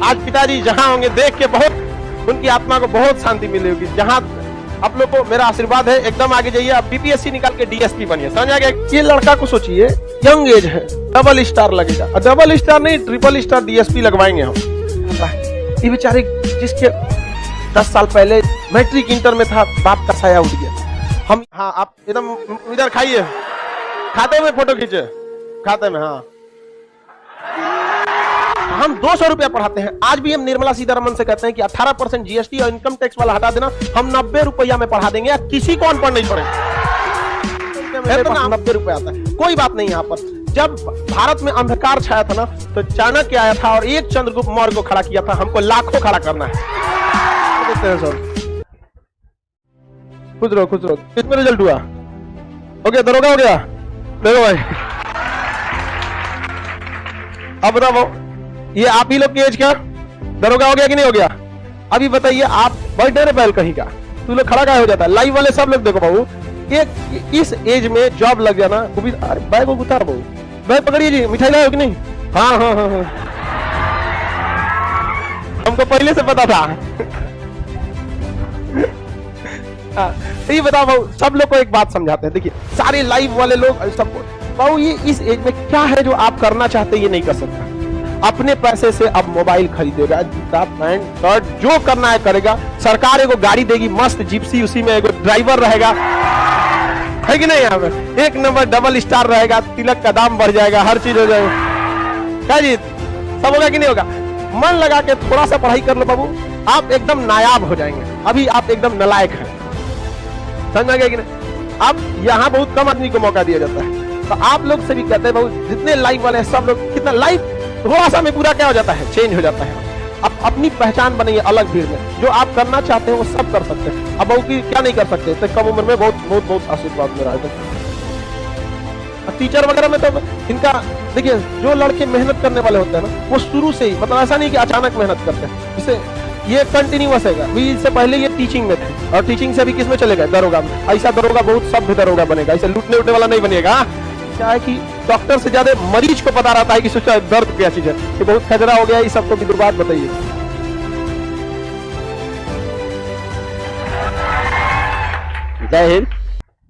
आज पिताजी जहां होंगे देख के बहुत उनकी आत्मा को बहुत शांति मिलेगी। जहां आप लोग को मेरा आशीर्वाद है, एकदम आगे जाइए, आप बीपीएससी निकाल के डीएसपी बनिए, समझ आ गया। ये लड़का को सोचिए, यंग एज है, डबल स्टार लगेगा, डबल स्टार नहीं ट्रिपल स्टार डीएसपी लगवाएंगे हम। ये बेचारे जिसके 10 साल पहले मैट्रिक इंटर में था, बाप का साया उठ गया। हम हाँ आप एकदम इधर खाइए, खाते में फोटो खींचे, खाते में। हाँ हम 200 रुपया पढ़ाते हैं। आज भी हम निर्मला सीतारमण से कहते हैं कि 18% जीएसटी और इनकम टैक्स वाला हटा देना, हम 90 रुपया में पढ़ा देंगे, किसी को अनपढ़ नहीं पड़ेगा। 90 रुपया आता है, कोई बात नहीं। यहाँ पर जब भारत में अंधकार छाया था ना, तो चाणक्य आया था और एक चंद्रगुप्त मौर्य को खड़ा किया था। हमको लाखों खड़ा करना है। खुश रहो, खुश रहो। किसमें रिजल्ट हुआ? हो गया, दरोगा हो गया। देखो भाई, अब बताओ ये आप ही लोग की एज क्या दरोगा हो गया कि नहीं हो गया? अभी बताइए, आप बर्थडे रे बैल कहीं का, तू लोग खड़ा क्या हो जाता है? लाइव वाले सब लोग देखो बाबू, एक इस एज में जॉब लग जाना, बैग को उतार बाबू, बैग पकड़िए जी, मिठाई लाओ कि नहीं? हाँ हाँ हाँ हाँ, हमको पहले से पता था। ये बताओ बाबू, सब लोग को एक बात समझाते हैं। देखिए सारे लाइव वाले लोग सबको, बाबू ये इस एज में क्या है जो आप करना चाहते हैं ये नहीं कर सकता। अपने पैसे से अब मोबाइल खरीदेगा, जूता पैंट शर्ट जो करना है करेगा। सरकार एगो गाड़ी देगी मस्त जिप्सी, उसी में एगो ड्राइवर रहेगा, है कि नहीं? यहाँ पे एक नंबर डबल स्टार रहेगा, तिलक का दाम बढ़ जाएगा, हर चीज हो जाएगा। क्या जी सब होगा कि नहीं होगा? मन लगा के थोड़ा सा पढ़ाई कर लो बाबू, आप एकदम नायाब हो जाएंगे। अभी आप एकदम नालायक हैं, समझ में आ गया कि नहीं? अब यहाँ बहुत कम आदमी को मौका दिया जाता है। तो आप लोग से भी कहते हैं बाबू, जितने लाइव वाले हैं सब लोग, कितना लाइव थोड़ा सा में पूरा क्या हो जाता है, चेंज हो जाता है। अब अपनी पहचान बनाइए अलग भीड़ में, जो आप करना चाहते हैं वो सब कर सकते हैं। अब बहू की क्या नहीं कर सकते? तो कम उम्र में बहुत बहुत बहुत आशीर्वाद मेरा है। टीचर वगैरह में तो इनका देखिए, जो लड़के मेहनत करने वाले होते हैं ना, वो शुरू से ही, मतलब ऐसा नहीं कि अचानक मेहनत करते हैं, इसे ये कंटिन्यूअस है। अभी इससे पहले ये टीचिंग में थे और टीचिंग से अभी किस में चले गए? दरोगा में। ऐसा दरोगा बहुत सभ्य दरोगा बनेगा, ऐसे लूटने उठने वाला नहीं बनेगा। क्या है कि डॉक्टर से ज्यादा मरीज को पता रहता है कि सोचा दर्द क्या चीज है, कि बहुत खजरा हो गया, ये सबको भी बात बताइए। जय हिंद।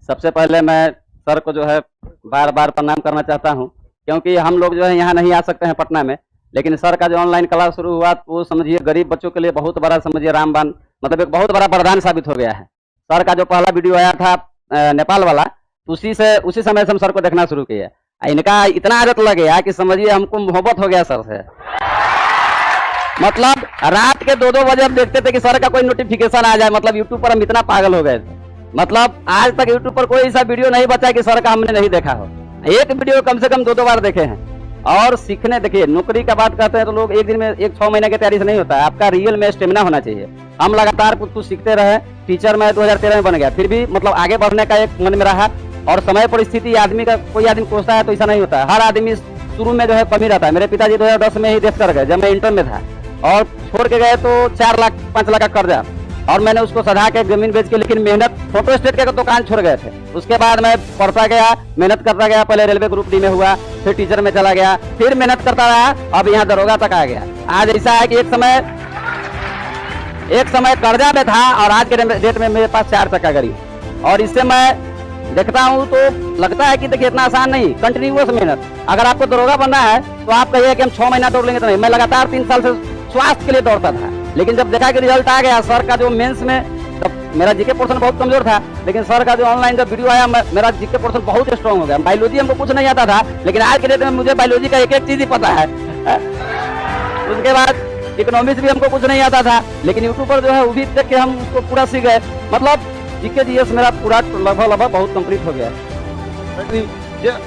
सबसे पहले मैं सर को जो है बार बार प्रणाम करना चाहता हूं, क्योंकि हम लोग जो है यहाँ नहीं आ सकते हैं पटना में, लेकिन सर का जो ऑनलाइन क्लास शुरू हुआ वो समझिए गरीब बच्चों के लिए बहुत बड़ा, समझिए रामबाण, मतलब एक बहुत बड़ा वरदान साबित हो गया है। सर का जो पहला वीडियो आया था नेपाल वाला, उसी समय से हम सर को देखना शुरू किया। इनका इतना आदत लग गया कि समझिए हमको मोहब्बत हो गया सर से। मतलब रात के 2-2 बजे हम देखते थे कि सर का कोई नोटिफिकेशन आ जाए, मतलब यूट्यूब पर हम इतना पागल हो गए थे। मतलब आज तक यूट्यूब पर कोई ऐसा वीडियो नहीं बचा कि सर का हमने नहीं देखा हो। एक वीडियो कम से कम 2-2 बार देखे हैं। और सीखने, देखिए नौकरी का बात करते हैं तो लोग एक दिन में 1-6 महीने की तैयारी से नहीं होता है, आपका रियल में स्टेमिना होना चाहिए। हम लगातार कुछ सीखते रहे। टीचर मैं 2013 में बन गया, फिर भी मतलब आगे बढ़ने का एक मन में रहा। और समय परिस्थिति आदमी का, कोई आदमी सोचता है तो ऐसा नहीं होता है। हर आदमी शुरू में जो है कमी रहता है। मेरे पिताजी 2010 में ही देश कर गए, जब मैं इंटर में था, और छोड़ के गए तो 4 लाख 5 लाख का कर्जा, और मैंने उसको सधा के जमीन बेच के, लेकिन मेहनत, फोटो स्टेट के दुकान छोड़ गए थे। उसके बाद मैं पढ़ता गया, मेहनत करता गया। पहले रेलवे ग्रुप डी में हुआ, फिर टीचर में चला गया, फिर मेहनत करता रहा, अब यहाँ दरोगा तक आ गया। आज ऐसा है कि एक समय कर्जा में था, और आज के डेट में मेरे पास 4 चक्का गाड़ी। और इससे मैं देखता हूँ तो लगता है कि देखिए इतना आसान नहीं, कंटिन्यूअस मेहनत। अगर आपको दरोगा बनना है तो आप कहिए कि हम 6 महीना दौड़ लेंगे, तो नहीं। मैं लगातार 3 साल से स्वास्थ्य के लिए दौड़ता था, लेकिन जब देखा कि रिजल्ट आ गया सर का जो मेंस में, तब मेरा जीके पोर्शन बहुत कमजोर था, लेकिन सर का जो ऑनलाइन जब वीडियो आया, मेरा जीके पोर्शन बहुत स्ट्रांग हो गया। बायोलॉजी हमको कुछ नहीं आता था, लेकिन आज के डेट में मुझे बायोलॉजी का एक चीज ही पता है। उसके बाद इकोनॉमिक्स भी हमको कुछ नहीं आता था, लेकिन यूट्यूब पर जो है वो भी देख के हम उसको पूरा सीख गए। मतलब जीके जीएस मेरा पूरा लगभग बहुत कंप्लीट हो गया।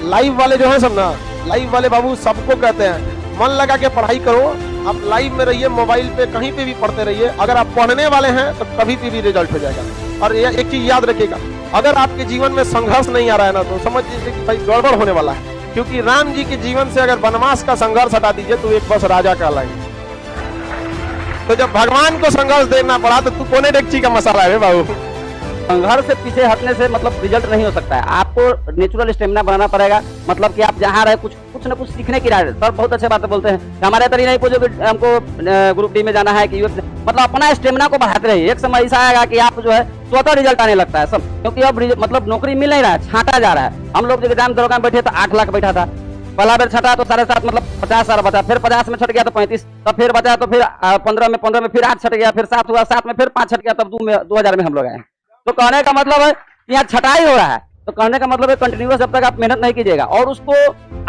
लाइव वाले जो है सब ना, लाइव वाले बाबू सबको कहते हैं मन लगा के पढ़ाई करो। आप लाइव में रहिए, मोबाइल पे कहीं पे भी पढ़ते रहिए। अगर आप पढ़ने वाले हैं तो कभी भी रिजल्ट हो जाएगा। और एक चीज याद रखिएगा, अगर आपके जीवन में संघर्ष नहीं आ रहा है ना, तो समझ लीजिए कि भाई गड़बड़ होने वाला है। क्योंकि राम जी के जीवन से अगर वनवास का संघर्ष हटा दीजिए तो एक बस राजा कहलाएंगे। तो जब भगवान को संघर्ष देना पड़ा तो तू कोने डेगची का मसाला है बाबू। संघर्ष से पीछे हटने से मतलब रिजल्ट नहीं हो सकता है। आपको नेचुरल स्टेमिना बनाना पड़ेगा। मतलब कि आप जहाँ रहे कुछ ना कुछ सीखने की राह। सर बहुत अच्छे बातें बोलते हैं। हमारे तरह नहीं पूछो कि हमको ग्रुप डी में जाना है कि मतलब अपना स्टेमिना को बढ़ाते रहिए। एक समय ऐसा आएगा कि आप जो है स्वतः रिजल्ट आने लगता है सब, क्योंकि अब मतलब नौकरी मिल नहीं रहा है, छांटा जा रहा है। हम लोग जब एग्जाम दरोगा में बैठे तो 8 लाख बैठा था, पहला बेर छटा तो 7.5 मतलब 50,000 बचा, फिर 50 में छट गया तो 35, तब फिर बचा तो फिर 15 में फिर 8 छट गया, फिर 7 हुआ, 7 में फिर 5 छट गया, तब 2000 में हम लोग आए। तो कहने का मतलब है यहाँ छटाई हो रहा है। तो कहने का मतलब है कंटिन्यूअस जब तक आप मेहनत नहीं कीजिएगा और उसको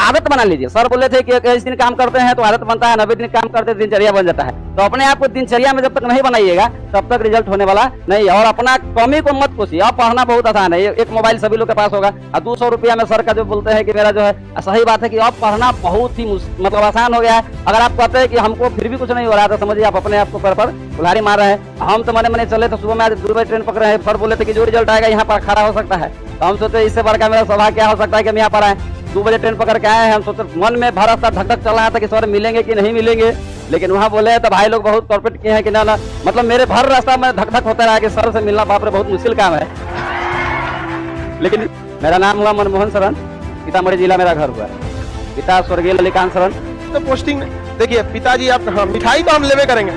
आदत बना लीजिए। सर बोले थे कि 21 दिन काम करते हैं तो आदत बनता है, 90 दिन काम करते हैं दिनचर्या बन जाता है। तो अपने आप को दिनचर्या में जब तक नहीं बनाइएगा तब तक रिजल्ट होने वाला नहीं है। और अपना कमी को मत कोसिए। अब पढ़ना बहुत आसान है, एक मोबाइल सभी लोग के पास होगा और 200 रुपया में सर का जो बोलते हैं कि मेरा जो है सही बात है कि अब पढ़ना बहुत ही मतलब आसान हो गया है। अगर आप कहते हैं कि हमको फिर भी कुछ नहीं हो रहा तो समझिए आप अपने आप को पर बुलारी मार रहे हैं। हम तो मने चले तो सुबह में आज 2 बजे ट्रेन पकड़े हैं, सर बोले थे कि जो रिजल्ट आएगा यहाँ पर खड़ा हो सकता है। तो हम सोचे इससे बड़का मेरा सभा क्या हो सकता है कि हम यहाँ पर आए, 2 बजे ट्रेन पकड़ के आए हैं। हम सोचे मन में भर हफ्ता धक धक चल रहा था कि सर मिलेंगे कि नहीं मिलेंगे, लेकिन वहाँ बोले तो भाई लोग बहुत कॉर्पोरेट किए हैं कि ना मतलब मेरे भर रास्ता में धक धक होता रहा कि सर से मिलना बाप रे बहुत मुश्किल काम है। लेकिन मेरा नाम हुआ मनमोहन शरण, सीतामढ़ी जिला मेरा घर हुआ है, पिता स्वर्गीय ललिकांत शरण। तो पोस्टिंग देखिए पिताजी आप, हाँ मिठाई तो हम लेवे करेंगे।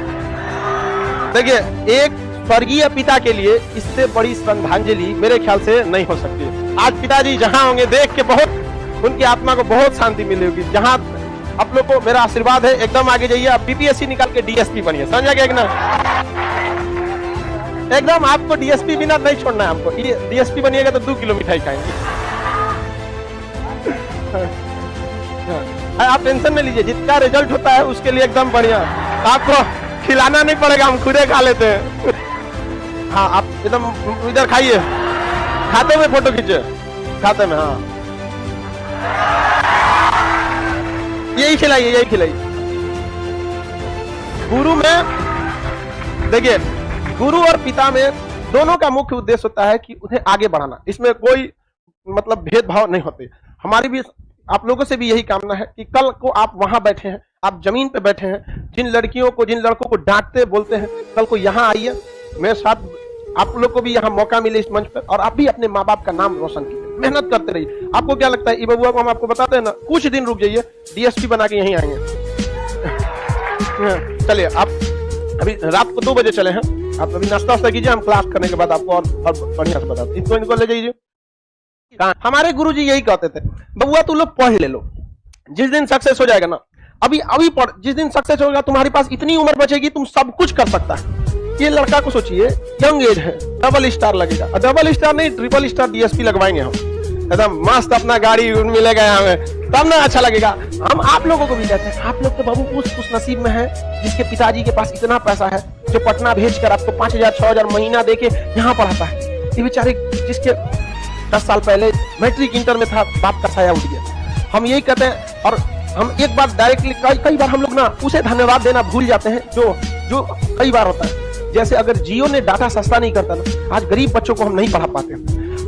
देखिए एक स्वर्गीय पिता के लिए इससे बड़ी श्रद्धांजलि मेरे ख्याल से नहीं हो सकती है। आज पिताजी जहां होंगे देख के बहुत उनकी आत्मा को बहुत शांति मिलेगी। जहां आप लोग को मेरा आशीर्वाद है, एकदम आगे जाइए, आप बीपीएससी निकाल के डीएसपी बनिए, समझा गया कि ना? एकदम आपको डीएसपी बिना नहीं छोड़ना है। आपको डीएसपी बनिएगा तो 2 किलो मिठाई खाएंगे। आप टेंशन नहीं लीजिए, जितना रिजल्ट होता है उसके लिए एकदम बढ़िया। आपको खिलाना नहीं पड़ेगा, हम खुदे खा लेते हैं। हाँ आप एकदम इधर खाइए, खाते में फोटो खींचे, खाते में। हाँ यही खिलाइए, यही खिलाइए। गुरु में देखिए, गुरु और पिता में दोनों का मुख्य उद्देश्य होता है कि उन्हें आगे बढ़ाना। इसमें कोई मतलब भेदभाव नहीं होते। हमारी भी आप लोगों से भी यही कामना है कि कल को आप वहां बैठे हैं, आप जमीन पे बैठे हैं, जिन लड़कियों को जिन लड़कों को डांटते बोलते हैं, कल को यहाँ आइए मेरे साथ, आप लोग को भी यहाँ मौका मिले इस मंच पर और आप भी अपने माँ बाप का नाम रोशन कीजिए, मेहनत करते रहिए। आपको क्या लगता है, बबुआ को हम आपको बताते हैं ना, कुछ दिन रुक जाइए, डीएसपी बना के यहीं आएंगे। चलिए आप अभी रात को 2 बजे चले हैं, आप अभी नाश्ता वास्ता कीजिए, हम क्लास करने के बाद आपको और बढ़िया से बताते हैं। इनको ले जाइए। हमारे गुरुजी यही कहते थे, बबुआ तू लोग पढ़ ले लो, जिस दिन सक्सेस हो जाएगा ना, अभी पढ़, जिस दिन सक्सेस होगा तुम्हारे पास इतनी उम्र बचेगी तुम सब कुछ कर सकता है। ये लड़का को सोचिए, यंग एज है, डबल स्टार लगेगा, डबल स्टार नहीं ट्रिपल स्टार डीएसपी लगवाएंगे हम, एकदम मस्त अपना गाड़ी मिलेगा यहाँ में, तब ना अच्छा लगेगा। हम आप लोगों को भी कहते हैं, आप लोग तो बाबू उस नसीब में है जिसके पिताजी के पास इतना पैसा है, जो पटना भेजकर आपको 5,000 6,000 महीना देके यहाँ पढ़ाता है। ये बेचारे जिसके 10 साल पहले मैट्रिक इंटर में था, बाप का साया उठ गया। हम यही कहते हैं, और हम एक बार डायरेक्टली कई बार हम लोग ना उसे धन्यवाद देना भूल जाते हैं जो कई बार होता है। जैसे अगर जियो ने डाटा सस्ता नहीं करता ना, आज गरीब बच्चों को हम नहीं पढ़ा पाते।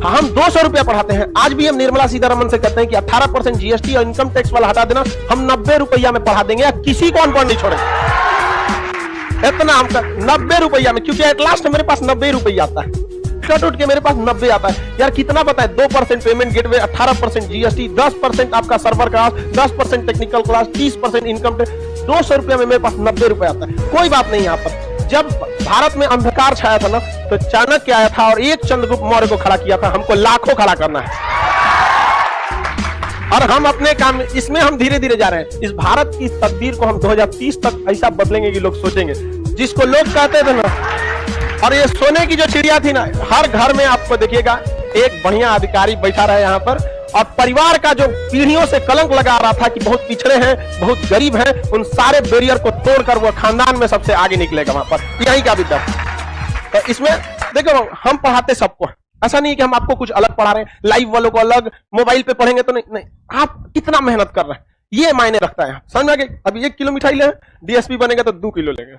हाँ हम 200 रुपया पढ़ाते हैं। आज भी हम निर्मला सीतारमन से कहते हैं कि 18% जीएसटी और इनकम टैक्स वाला हटा देना, हम 90 रुपया में पढ़ा देंगे, किसी को अनपढ़ नहीं छोड़ेंगे। इतना हम 90 रुपया में, क्योंकि एट लास्ट मेरे पास 90 रुपया आता है, उठ के मेरे पास 90 आता है। यार कितना पता है, 2% पेमेंट गेटवे, 18% जीएसटी, 10% आपका server class, 10% technical class, 30% income tax, 200 रुपया में मेरे पास 90 रुपया आता है। कोई बात नहीं। यहाँ पर जब भारत में अंधकार छाया था ना, तो चाणक्य आया था और एक चंद्रगुप्त मौर्य को खड़ा किया था। हमको लाखों खड़ा करना है और हम अपने काम इसमें हम धीरे धीरे जा रहे हैं। इस भारत की तकदीर को हम 2030 तक ऐसा बदलेंगे कि लोग सोचेंगे, जिसको लोग कहते थे ना, और ये सोने की जो चिड़िया थी ना, हर घर में आपको देखिएगा एक बढ़िया अधिकारी बैठा रहा है यहाँ पर, और परिवार का जो पीढ़ियों से कलंक लगा रहा था कि बहुत पिछड़े हैं, बहुत गरीब हैं, उन सारे बैरियर को तोड़कर वो खानदान में सबसे आगे निकलेगा वहां पर। यही का विद्या। तो इसमें देखो हम पढ़ाते सबको, ऐसा नहीं कि हम आपको कुछ अलग पढ़ा रहे हैं, लाइव वालों को अलग, मोबाइल पे पढ़ेंगे तो नहीं, आप कितना मेहनत कर रहे हैं ये मायने रखता है। समझ में आ गया? अभी 1 किलो मिठाई ले, डीएसपी बनेगा तो 2 किलो लेंगे।